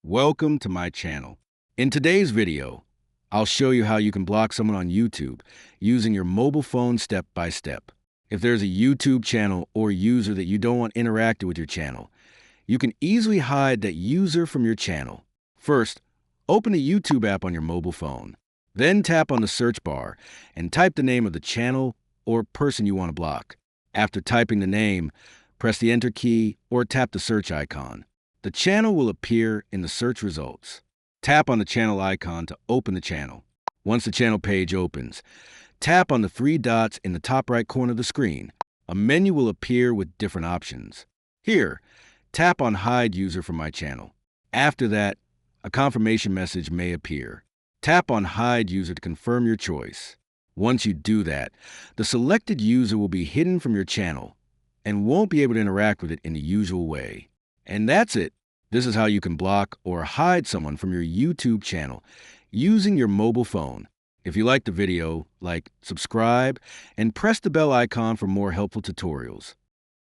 Welcome to my channel. In today's video, I'll show you how you can block someone on YouTube using your mobile phone step by step. If there's a YouTube channel or user that you don't want interacting with your channel, you can easily hide that user from your channel. First, open the YouTube app on your mobile phone. Then tap on the search bar and type the name of the channel or person you want to block. After typing the name, press the Enter key or tap the search icon. The channel will appear in the search results. Tap on the channel icon to open the channel. Once the channel page opens, tap on the three dots in the top right corner of the screen. A menu will appear with different options. Here, tap on Hide User from my channel. After that, a confirmation message may appear. Tap on Hide User to confirm your choice. Once you do that, the selected user will be hidden from your channel and won't be able to interact with it in the usual way. And that's it. This is how you can block or hide someone from your YouTube channel using your mobile phone. If you liked the video, like, subscribe, and press the bell icon for more helpful tutorials.